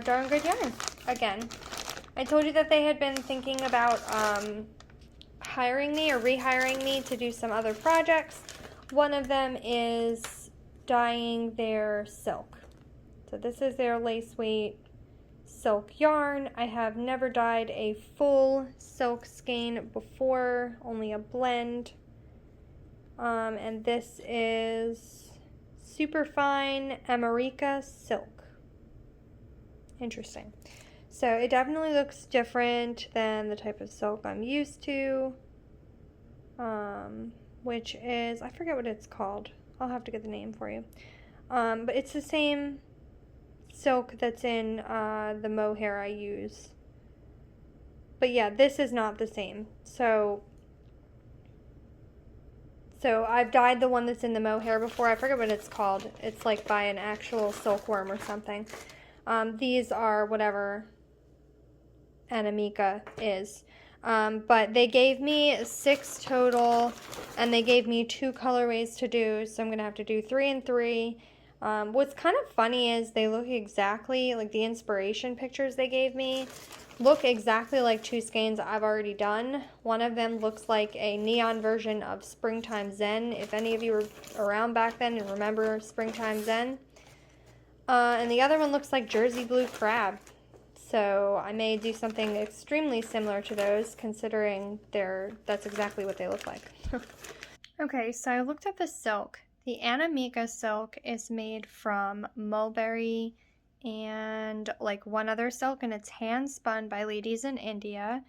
Darngood yarn again. I told you that they had been thinking about hiring me or rehiring me to do some other projects. One of them is dyeing their silk. So this is their lace weight silk yarn. I have never dyed a full silk skein before, only a blend. And this is Superfine America Silk. Interesting. So it definitely looks different than the type of silk I'm used to, which is, I forget what it's called. I'll have to get the name for you. But it's the same silk that's in the mohair I use. But yeah, this is not the same. So I've dyed the one that's in the mohair before. I forget what it's called. It's like by an actual silkworm or something. These are whatever Anamika is. But they gave me 6 total, and they gave me 2 colorways to do, so I'm going to have to do 3 and 3. What's kind of funny is they look exactly, like the inspiration pictures they gave me, look exactly like 2 skeins I've already done. One of them looks like a neon version of Springtime Zen, if any of you were around back then and remember Springtime Zen. And the other one looks like Jersey Blue Crab. So I may do something extremely similar to those, considering that's exactly what they look like. Okay, so I looked up the silk. The Anamika silk is made from mulberry and like one other silk, and it's hand spun by ladies in India.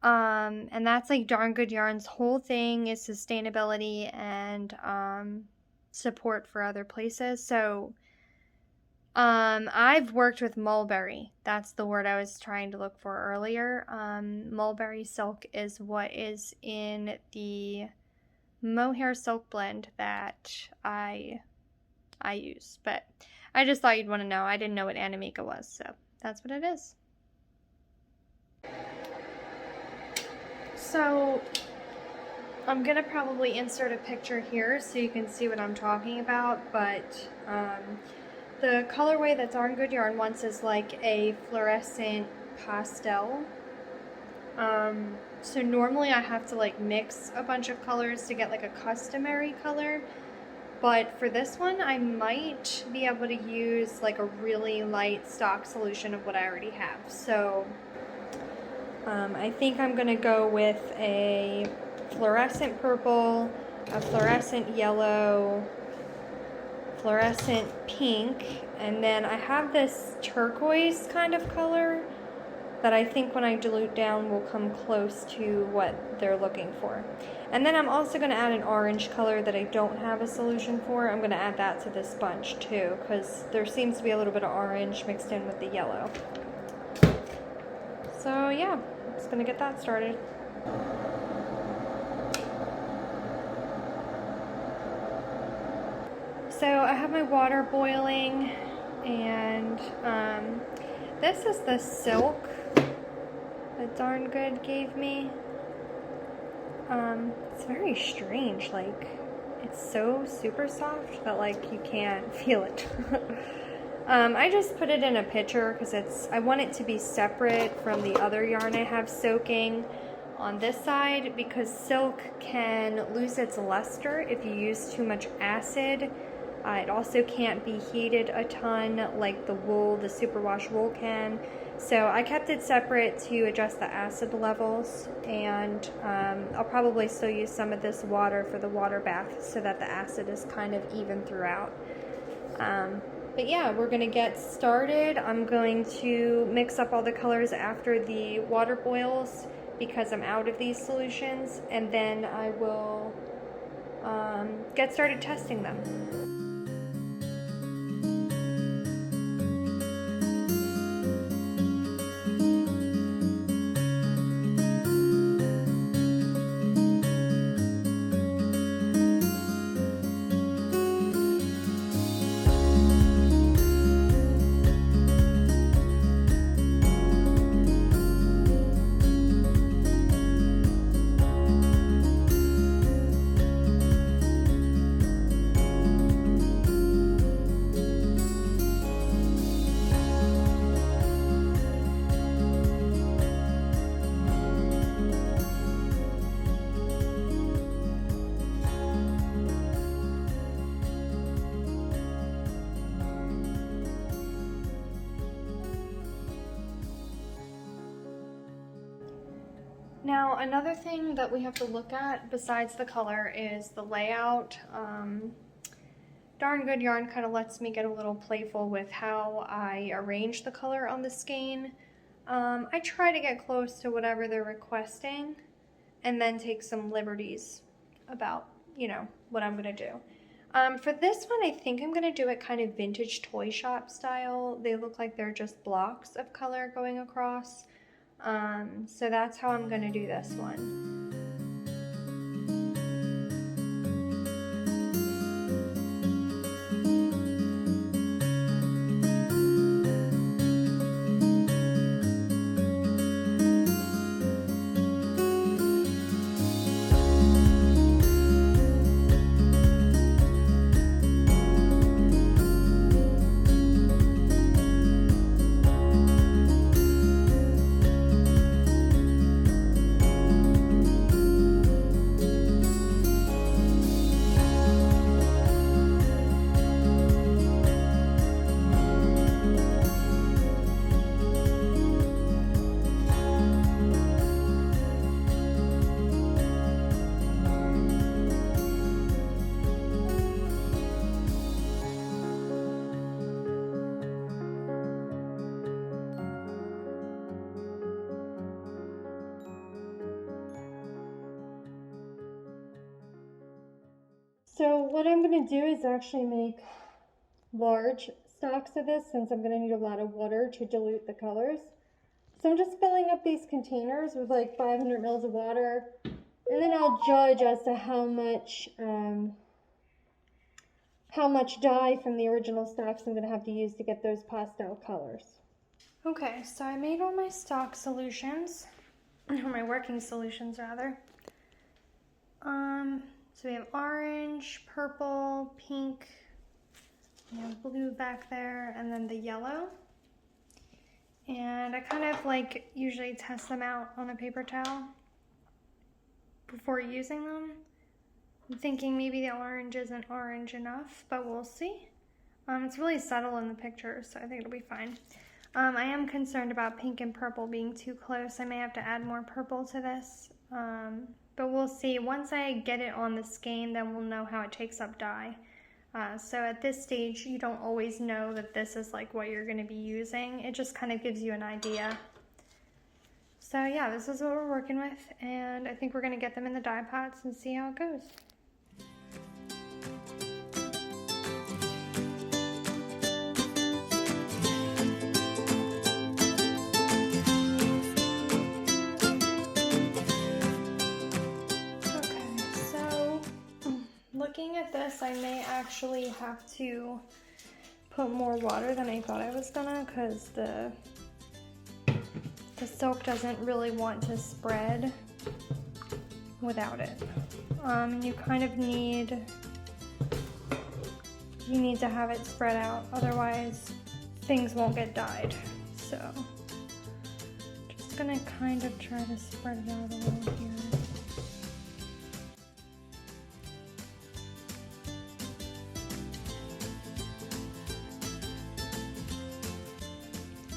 And that's like Darngood Yarn's whole thing is sustainability and support for other places. So I've worked with mulberry. That's the word I was trying to look for earlier. Mulberry silk is what is in the mohair silk blend that I use. But I just thought you'd want to know. I didn't know what Anamika was, so that's what it is. So I'm gonna probably insert a picture here so you can see what I'm talking about, but the colorway that Darngood Yarn wants is like a fluorescent pastel. So normally I have to like mix a bunch of colors to get like a customary color, but for this one I might be able to use like a really light stock solution of what I already have. So I think I'm gonna go with a fluorescent purple, a fluorescent yellow, fluorescent pink, and then I have this turquoise kind of color that I think when I dilute down will come close to what they're looking for. And then I'm also going to add an orange color that I don't have a solution for. I'm going to add that to this bunch too, because there seems to be a little bit of orange mixed in with the yellow. So yeah, I'm just going to get that started. So I have my water boiling, and this is the silk that Darngood gave me. It's very strange, like it's so super soft that like you can't feel it. I just put it in a pitcher because I want it to be separate from the other yarn I have soaking on this side, because silk can lose its luster if you use too much acid. It also can't be heated a ton like the wool, the superwash wool can. So I kept it separate to adjust the acid levels, and I'll probably still use some of this water for the water bath so that the acid is kind of even throughout. But yeah, we're gonna get started. I'm going to mix up all the colors after the water boils because I'm out of these solutions, and then I will get started testing them. Now, another thing that we have to look at besides the color is the layout. Darngood yarn kind of lets me get a little playful with how I arrange the color on the skein. I try to get close to whatever they're requesting and then take some liberties about, you know, what I'm going to do. For this one, I think I'm going to do it kind of vintage toy shop style. They look like they're just blocks of color going across. So that's how I'm going to do this one. So what I'm going to do is actually make large stocks of this, since I'm going to need a lot of water to dilute the colors. So I'm just filling up these containers with like 500 mils of water, and then I'll judge as to how much dye from the original stocks I'm going to have to use to get those pastel colors. Okay, so I made all my stock solutions, or my working solutions rather. So we have orange, purple, pink, we have blue back there, and then the yellow. And I kind of like usually test them out on a paper towel before using them. I'm thinking maybe the orange isn't orange enough, but we'll see. It's really subtle in the picture, so I think it'll be fine. I am concerned about pink and purple being too close. I may have to add more purple to this. But we'll see. Once I get it on the skein, then we'll know how it takes up dye. So at this stage, you don't always know that this is like what you're going to be using. It just kind of gives you an idea. So yeah, this is what we're working with, and I think we're going to get them in the dye pots and see how it goes. Looking at this, I may actually have to put more water than I thought I was gonna, because the silk doesn't really want to spread without it. You kind of need to have it spread out, otherwise things won't get dyed. So just gonna kind of try to spread it out a little here.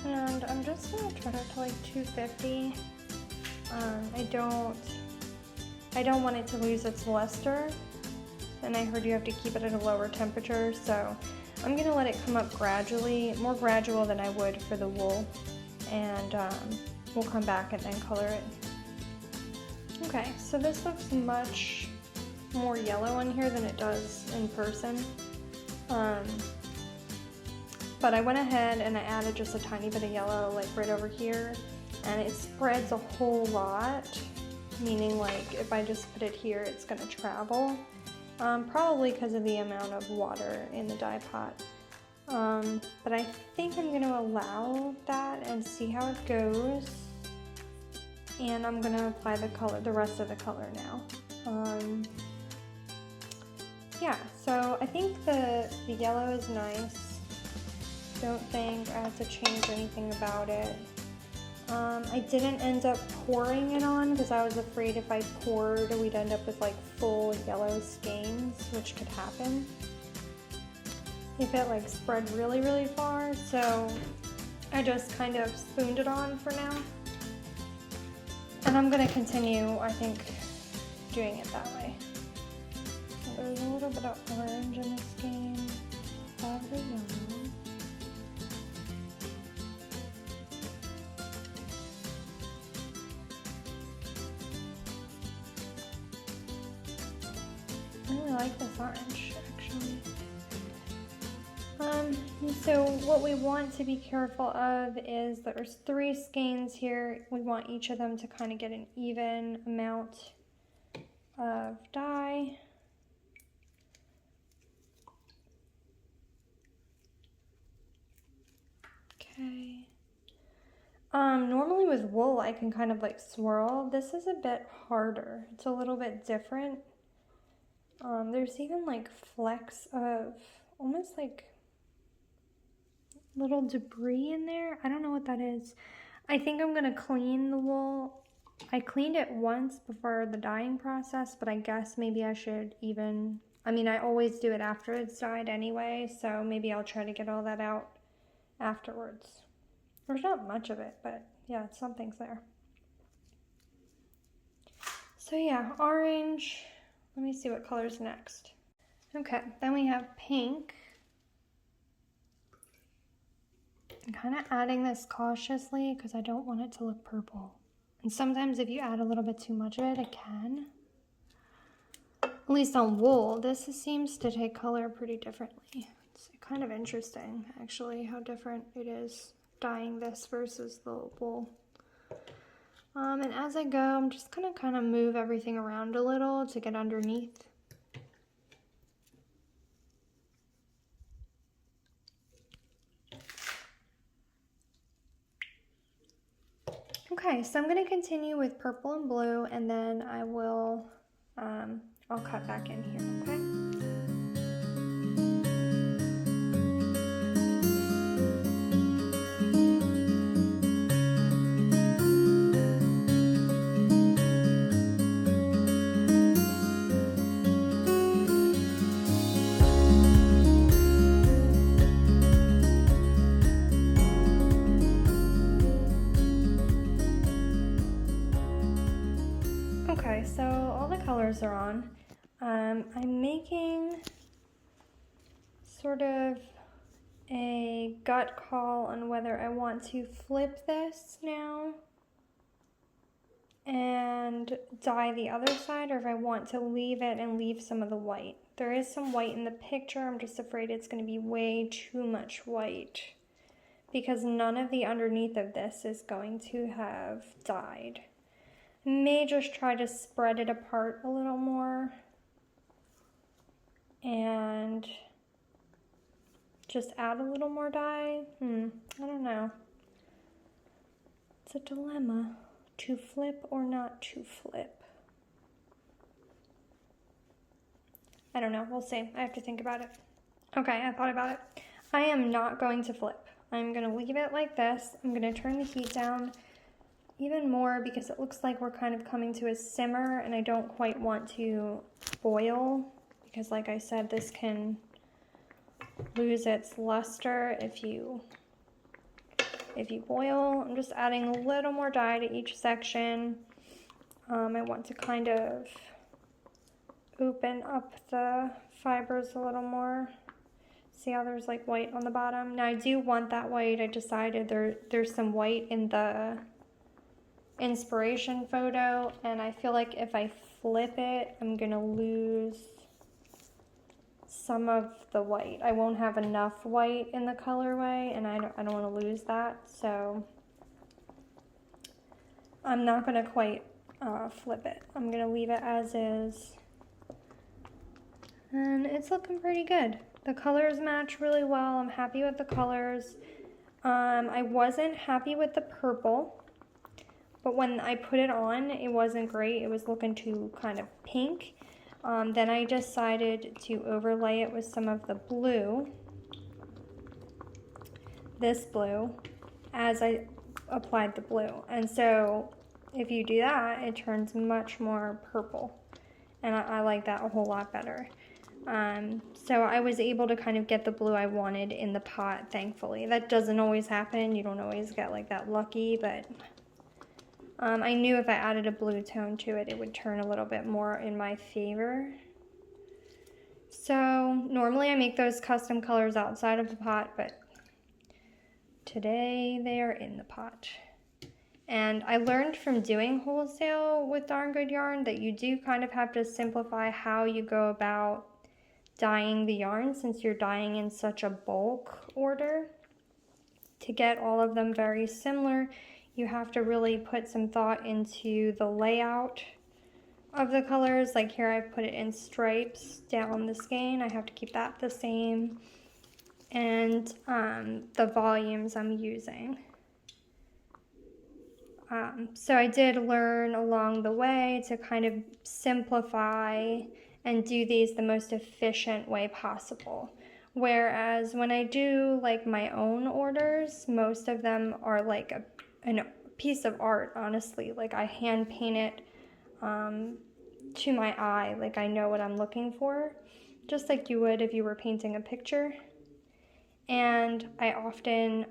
And I'm just gonna try it to like 250. I don't want it to lose its luster, and I heard you have to keep it at a lower temperature, so I'm gonna let it come up gradually, more gradual than I would for the wool, and we'll come back and then color it. Okay, so this looks much more yellow on here than it does in person. But I went ahead and I added just a tiny bit of yellow like right over here, and it spreads a whole lot, meaning like if I just put it here it's gonna travel, probably because of the amount of water in the dye pot. But I think I'm gonna allow that and see how it goes, and I'm gonna apply the rest of the color now. Yeah, so I think the yellow is nice. Don't think I have to change anything about it. I didn't end up pouring it on because I was afraid if I poured we'd end up with like full yellow skeins, which could happen if it like spread really, really far. So I just kind of spooned it on for now. And And I'm gonna continue, I think, doing it that way. So there's a little bit of orange in this game, of the yellow. I really like this orange, actually. So what we want to be careful of is there's 3 skeins here. We want each of them to kind of get an even amount of dye. Okay. Normally with wool I can kind of like swirl. This is a bit harder. It's a little bit different. There's even like flecks of almost like little debris in there. I don't know what that is. I think I'm gonna clean the wool. I cleaned it once before the dyeing process, but I guess maybe I should even, I mean, I always do it after it's dyed anyway, so maybe I'll try to get all that out afterwards. There's not much of it, but yeah, something's there. So yeah, orange. Let me see what color's next. Okay, then we have pink. I'm kind of adding this cautiously because I don't want it to look purple. And sometimes if you add a little bit too much of it, it can. At least on wool, this seems to take color pretty differently. It's kind of interesting, actually, how different it is dyeing this versus the wool. And as I go, I'm just gonna kind of move everything around a little to get underneath. Okay, so I'm gonna continue with purple and blue, and then I will, I'll cut back in here, okay? Okay, so all the colors are on. I'm making sort of a gut call on whether I want to flip this now and dye the other side, or if I want to leave it and leave some of the white. There is some white in the picture. I'm just afraid it's going to be way too much white because none of the underneath of this is going to have dyed. May just try to spread it apart a little more and just add a little more dye. I don't know. It's a dilemma. To flip or not to flip. I don't know. We'll see. I have to think about it. Okay, I thought about it. I am not going to flip. I'm going to leave it like this. I'm going to turn the heat down even more because it looks like we're kind of coming to a simmer, and I don't quite want to boil because, like I said, this can lose its luster if you boil. I'm just adding a little more dye to each section. I want to kind of open up the fibers a little more. See how there's like white on the bottom? Now I do want that white. I decided there's some white in the inspiration photo, and I feel like if I flip it, I'm gonna lose some of the white. I won't have enough white in the colorway, and I don't want to lose that, so I'm not gonna quite flip it. I'm gonna leave it as is, and it's looking pretty good. The colors match really well. I'm happy with the colors. I wasn't happy with the purple, but when I put it on, it wasn't great. It was looking too kind of pink. Then I decided to overlay it with some of the blue, this blue, as I applied the blue. And so if you do that, it turns much more purple. And I like that a whole lot better. So I was able to kind of get the blue I wanted in the pot, thankfully. That doesn't always happen. You don't always get like that lucky, but I knew if I added a blue tone to it, it would turn a little bit more in my favor. So normally I make those custom colors outside of the pot, but today they are in the pot. And I learned from doing wholesale with Darngood yarn that you do kind of have to simplify how you go about dyeing the yarn, since you're dyeing in such a bulk order. To get all of them very similar, you have to really put some thought into the layout of the colors. Like here I've put it in stripes down the skein. I have to keep that the same. And the volumes I'm using. So I did learn along the way to kind of simplify and do these the most efficient way possible. Whereas when I do like my own orders, most of them are like a piece of art, honestly. Like I hand paint it to my eye, like I know what I'm looking for, just like you would if you were painting a picture. And I often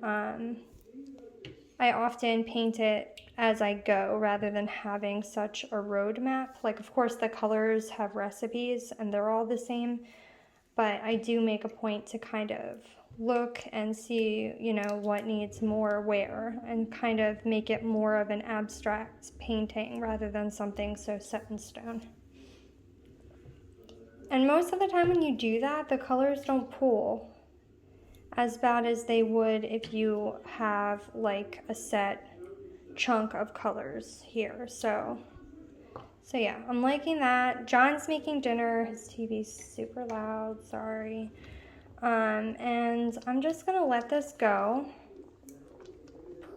paint it as I go rather than having such a roadmap. Like, of course, the colors have recipes and they're all the same, but I do make a point to kind of look and see, you know, what needs more where, and kind of make it more of an abstract painting rather than something so set in stone. And most of the time when you do that, the colors don't pool as bad as they would if you have like a set chunk of colors here. So yeah, I'm liking that. John's making dinner. His TV's super loud, sorry. And I'm just gonna let this go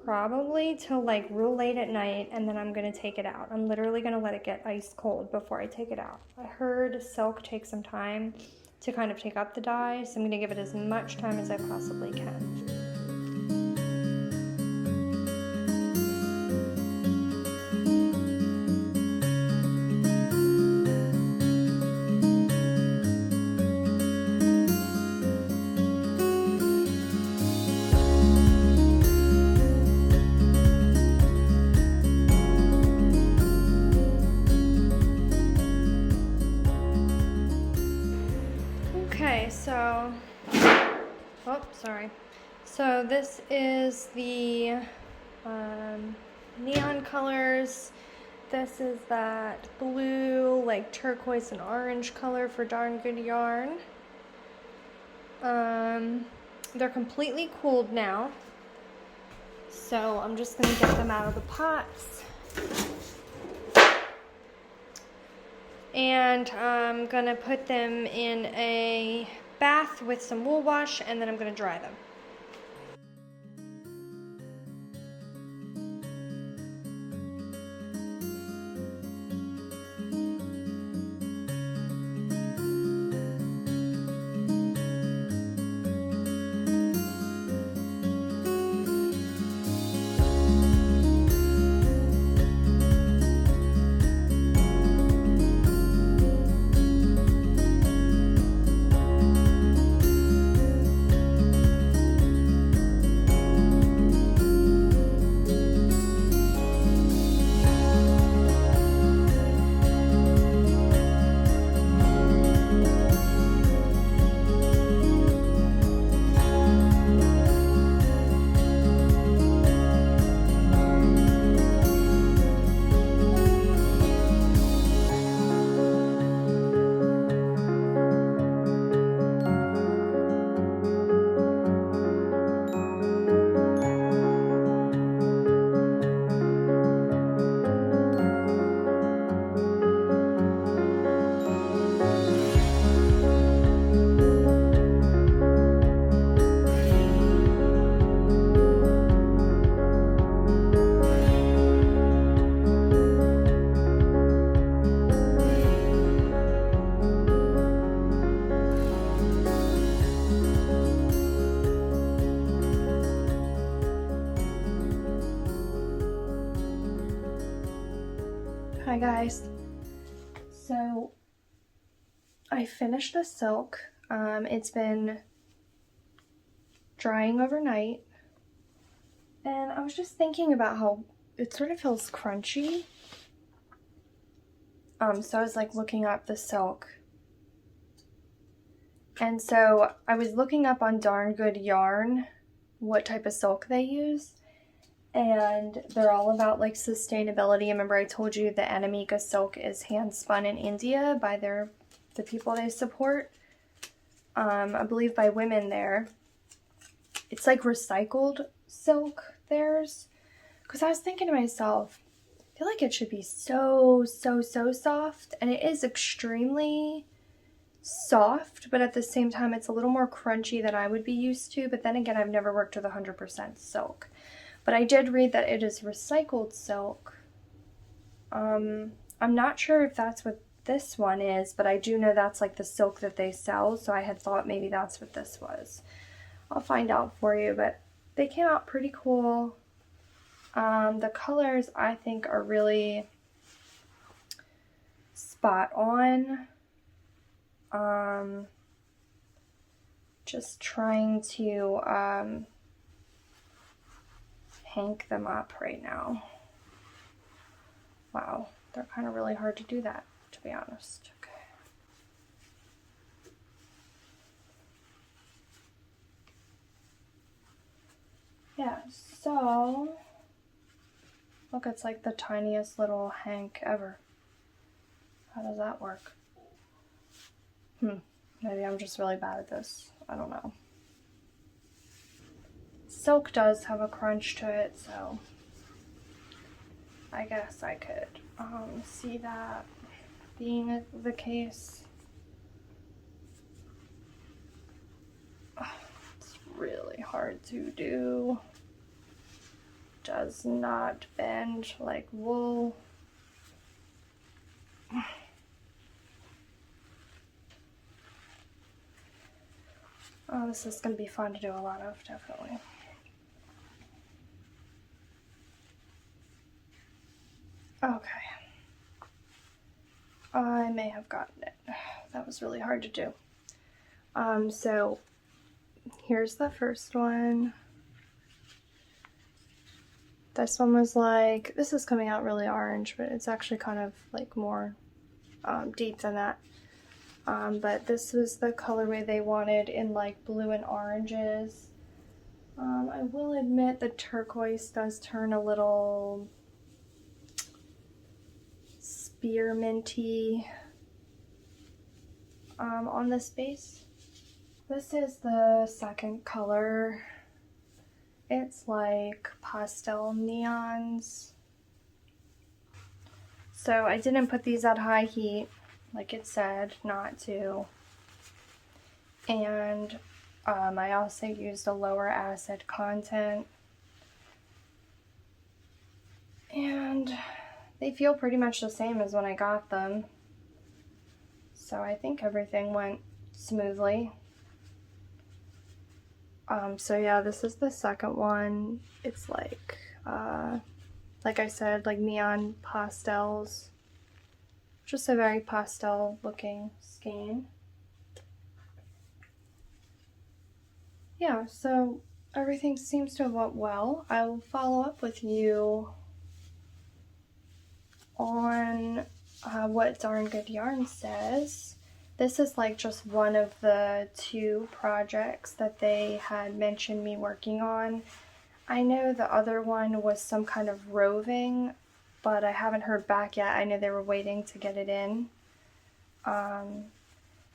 probably till like real late at night, and then I'm gonna take it out. I'm literally gonna let it get ice cold before I take it out. I heard silk takes some time to kind of take up the dye, so I'm gonna give it as much time as I possibly can. Okay, so, oh, sorry. So this is the neon colors. This is that blue, like turquoise and orange color for Darngood yarn. They're completely cooled now, so I'm just gonna get them out of the pots. And I'm gonna put them in a bath with some wool wash, and then I'm gonna dry them. Hi guys, so I finished the silk. It's been drying overnight, and I was just thinking about how it sort of feels crunchy. So I was like looking up the silk. And so I was looking up on Darngood yarn what type of silk they use. And they're all about like sustainability. Remember I told you the Anamika silk is hand spun in India by the people they support. I believe by women there. It's like recycled silk, theirs. Because I was thinking to myself, I feel like it should be so soft. And it is extremely soft, but at the same time it's a little more crunchy than I would be used to. But then again, I've never worked with 100% silk. But I did read that it is recycled silk. I'm not sure if that's what this one is, but I do know that's like the silk that they sell, so I had thought maybe that's what this was. I'll find out for you, but they came out pretty cool. The colors I think are really spot on. Just trying to hank them up right now. Wow, they're kind of really hard to do that, to be honest. Okay. Yeah, so look, it's like the tiniest little hank ever. How does that work? Maybe I'm just really bad at this. I don't know. Silk does have a crunch to it, so I guess I could see that being the case. It's really hard to do. Does not bend like wool. Oh, this is going to be fun to do a lot of, definitely. Okay. I may have gotten it. That was really hard to do. So here's the first one. This one was like, this is coming out really orange, but it's actually kind of like more deep than that. But this was the colorway they wanted in like blue and oranges. I will admit the turquoise does turn a little spearminty on this base. This is the second color. It's like pastel neons. So I didn't put these at high heat, like it said not to. And I also used a lower acid content. And they feel pretty much the same as when I got them. So I think everything went smoothly. So yeah, this is the second one. It's like I said, like neon pastels. Just a very pastel looking skein. Yeah, so everything seems to have went well. I will follow up with you on what Darngood Yarn says. This is like just one of the 2 projects that they had mentioned me working on. I know the other one was some kind of roving, but I haven't heard back yet. I know they were waiting to get it in.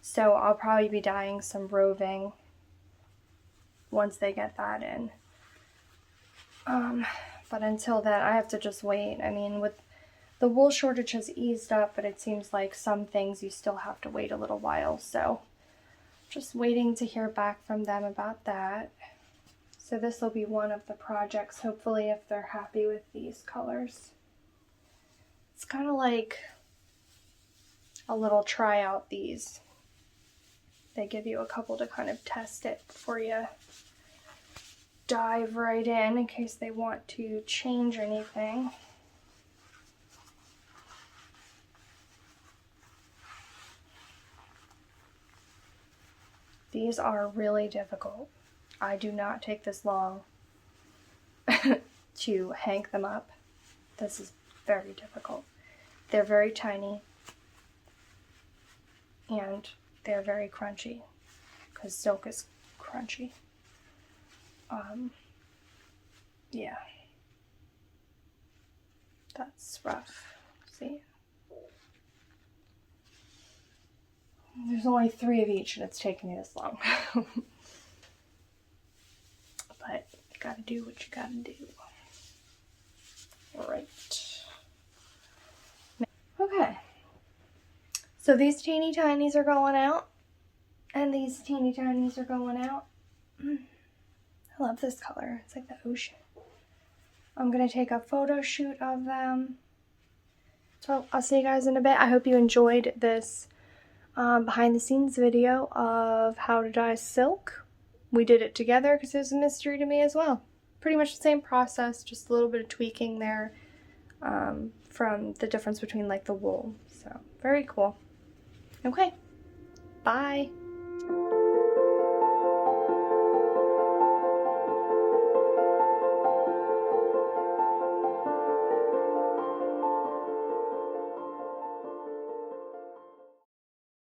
So I'll probably be dyeing some roving once they get that in. But until then, I have to just wait. I mean, with the wool shortage has eased up, but it seems like some things you still have to wait a little while. So just waiting to hear back from them about that. So this will be one of the projects, hopefully, if they're happy with these colors. It's kind of like a little try out these. They give you a couple to kind of test it before you dive right in case they want to change anything. These are really difficult. I do not take this long to hank them up. This is very difficult. They're very tiny and they're very crunchy because silk is crunchy. Yeah, that's rough. See? There's only 3 of each and it's taking me this long. But you gotta do what you gotta do. Alright. Okay. So these teeny tinies are going out. And these teeny tinies are going out. I love this color. It's like the ocean. I'm going to take a photo shoot of them. So I'll see you guys in a bit. I hope you enjoyed this behind the scenes video of how to dye silk. We did it together because it was a mystery to me as well. Pretty much the same process, just a little bit of tweaking there from the difference between like the wool. So very cool. Okay, bye.